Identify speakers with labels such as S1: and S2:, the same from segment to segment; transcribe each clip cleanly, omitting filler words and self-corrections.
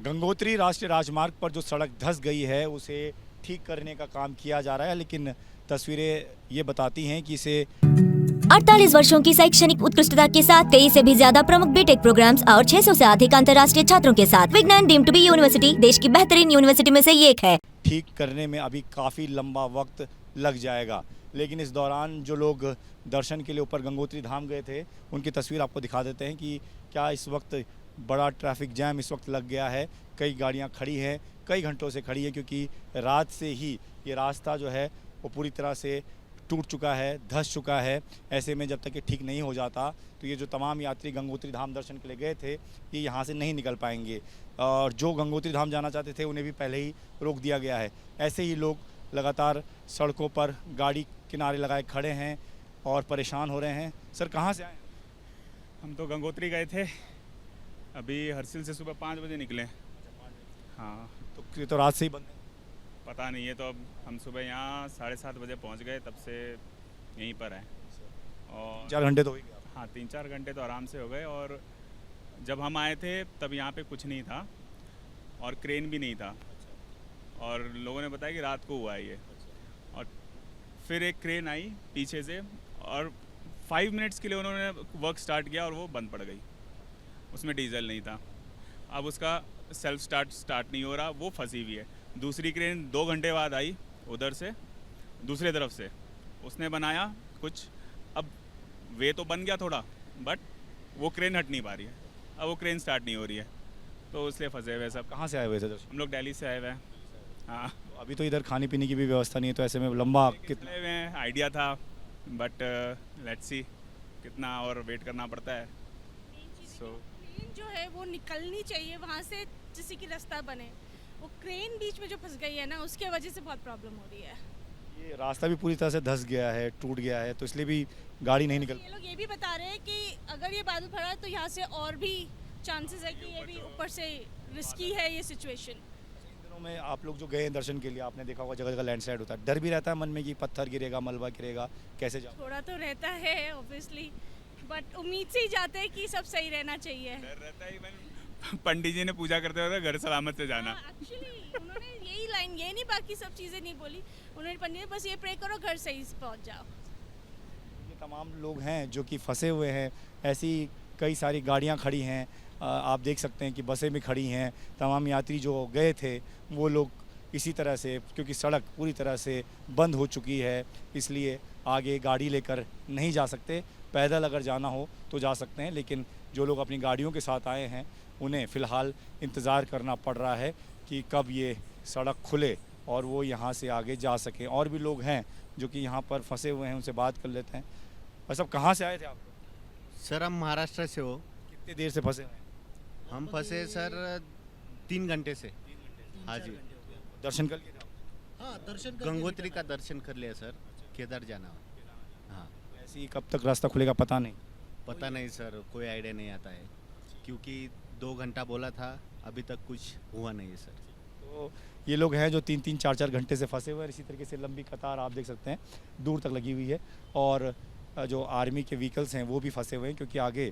S1: गंगोत्री राष्ट्रीय राजमार्ग पर जो सड़क धंस गई है उसे ठीक करने का काम किया जा रहा है, लेकिन तस्वीरें ये बताती हैं कि इसे
S2: 48 वर्षों की शैक्षणिक उत्कृष्टता के साथ 23 से भी ज्यादा प्रमुख बीटेक प्रोग्राम्स और 600 से अधिक अंतर्राष्ट्रीय छात्रों के साथ विज्ञान डीम्ड टू बी यूनिवर्सिटी देश की बेहतरीन यूनिवर्सिटी में से एक है।
S1: ठीक करने में अभी काफ़ी लंबा वक्त लग जाएगा, लेकिन इस दौरान जो लोग दर्शन के लिए ऊपर गंगोत्री धाम गए थे उनकी तस्वीर आपको दिखा देते हैं कि क्या इस वक्त बड़ा ट्रैफिक जैम इस वक्त लग गया है। कई गाड़ियां खड़ी हैं, कई घंटों से खड़ी है, क्योंकि रात से ही ये रास्ता जो है वो पूरी तरह से टूट चुका है, धंस चुका है। ऐसे में जब तक ये ठीक नहीं हो जाता तो ये जो तमाम यात्री गंगोत्री धाम दर्शन के लिए गए थे ये यहाँ से नहीं निकल पाएंगे, और जो गंगोत्री धाम जाना चाहते थे उन्हें भी पहले ही रोक दिया गया है। ऐसे ही लोग लगातार सड़कों पर गाड़ी किनारे लगाए खड़े हैं और परेशान हो रहे हैं। सर, कहाँ से आए?
S3: हम तो गंगोत्री गए थे, अभी हरसिल से सुबह 5 बजे निकले। हाँ,
S1: तो ये तो रात से ही बंद है।
S3: पता नहीं है, तो अब हम सुबह यहाँ 7:30 बजे पहुँच गए, तब से यहीं पर हैं। और
S1: 4 घंटे तो हो ही गया।
S3: हाँ, 3-4 घंटे तो आराम से हो गए। और जब हम आए थे तब यहाँ पे कुछ नहीं था और क्रेन भी नहीं था, और लोगों ने बताया कि रात को हुआ है ये। और फिर एक क्रेन आई पीछे से और 5 मिनट्स के लिए उन्होंने वर्क स्टार्ट किया और वो बंद पड़ गई। उसमें डीजल नहीं था। अब उसका सेल्फ स्टार्ट नहीं हो रहा, वो फंसी हुई है। दूसरी क्रेन 2 घंटे बाद आई उधर से, दूसरे तरफ से उसने बनाया कुछ। अब वे तो बन गया थोड़ा, बट वो क्रेन हट नहीं पा रही है। अब वो क्रेन स्टार्ट नहीं हो रही है, तो इसलिए फंसे हुए सब।
S1: कहाँ से आए हुए थे दर्शन?
S3: हम लोग दिल्ली से आए हुए हैं। हाँ,
S1: अभी तो इधर खाने पीने की भी व्यवस्था नहीं है, तो ऐसे में लंबा कितना?
S3: कितने में आइडिया था, बट लेट्स सी कितना और वेट करना पड़ता है। सो
S4: क्रेन जो है वो निकलनी चाहिए वहाँ से, जिससे कि रास्ता बने। वो क्रेन बीच में जो फंस गई है ना, उसके वजह से बहुत प्रॉब्लम हो रही है।
S1: ये रास्ता भी पूरी तरह से धंस गया है, टूट गया है, तो इसलिए भी गाड़ी नहीं निकल।
S4: ये लोग ये भी बता रहे हैं कि अगर ये बादल भरा है तो यहाँ से और भी चांसेस है कि ये भी ऊपर से रिस्की है ये सिचुएशन।
S1: इन दिनों में आप लोग जो गए हैं दर्शन के लिए, आपने देखा होगा जगह जगह लैंडस्लाइड होता है, डर भी रहता है मन में कि पत्थर गिरेगा, मलबा गिरेगा, कैसे जाओ?
S4: थोड़ा तो रहता है ऑब्वियसली, बट उम्मीद से ही जाते हैं कि सब सही रहना चाहिए।
S3: डर रहता है। पंडित जी ने पूजा करते हुए घर सलामत से जाना।
S4: एक्चुअली उन्होंने यही लाइन, ये नहीं बाकी सब चीज़ें नहीं बोली उन्होंने। पंडित ने बस ये प्रे करो घर सही से पहुँच जाओ।
S1: ये तमाम लोग हैं जो कि फंसे हुए हैं। ऐसी कई सारी गाड़ियां खड़ी हैं, आप देख सकते हैं कि बसें भी खड़ी हैं। तमाम यात्री जो गए थे वो लोग इसी तरह से, क्योंकि सड़क पूरी तरह से बंद हो चुकी है, इसलिए आगे गाड़ी लेकर नहीं जा सकते। पैदल अगर जाना हो तो जा सकते हैं, लेकिन जो लोग अपनी गाड़ियों के साथ आए हैं उन्हें फ़िलहाल इंतज़ार करना पड़ रहा है कि कब ये सड़क खुले और वो यहाँ से आगे जा सकें। और भी लोग हैं जो कि यहाँ पर फंसे हुए हैं, उनसे बात कर लेते हैं। और सब कहाँ से आए थे आप?
S5: सर हम महाराष्ट्र से हो।
S1: कितनी देर से फंसे हुए हैं?
S5: हम फंसे सर 3 घंटे से। हाँ जी,
S1: दर्शन कर लिए थे आप?
S6: हाँ, दर्शन कर
S5: गंगोत्री का दर्शन कर लिया सर, केदार जाना। हाँ,
S1: ऐसे ही कब तक रास्ता खुलेगा पता नहीं।
S5: पता नहीं सर, कोई आइडिया नहीं आता है, क्योंकि 2 घंटा बोला था, अभी तक कुछ हुआ नहीं है सर।
S1: तो ये लोग हैं जो 3-3, 4-4 घंटे से फंसे हुए हैं। इसी तरीके से लंबी कतार आप देख सकते हैं दूर तक लगी हुई है, और जो आर्मी के व्हीकल्स हैं वो भी फंसे हुए हैं, क्योंकि आगे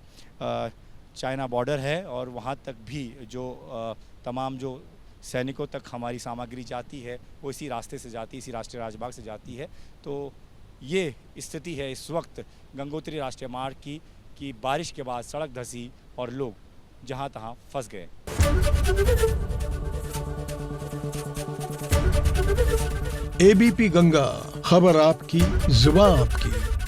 S1: चाइना बॉर्डर है और वहाँ तक भी जो तमाम जो सैनिकों तक हमारी सामग्री जाती है वो इसी रास्ते से जाती है, इसी राष्ट्रीय राजमार्ग से जाती है। तो ये स्थिति है इस वक्त गंगोत्री राष्ट्रीय मार्ग की कि बारिश के बाद सड़क धंसी और लोग जहाँ तहाँ फंस गए।
S6: एबीपी गंगा, खबर आपकी, जुबान आपकी।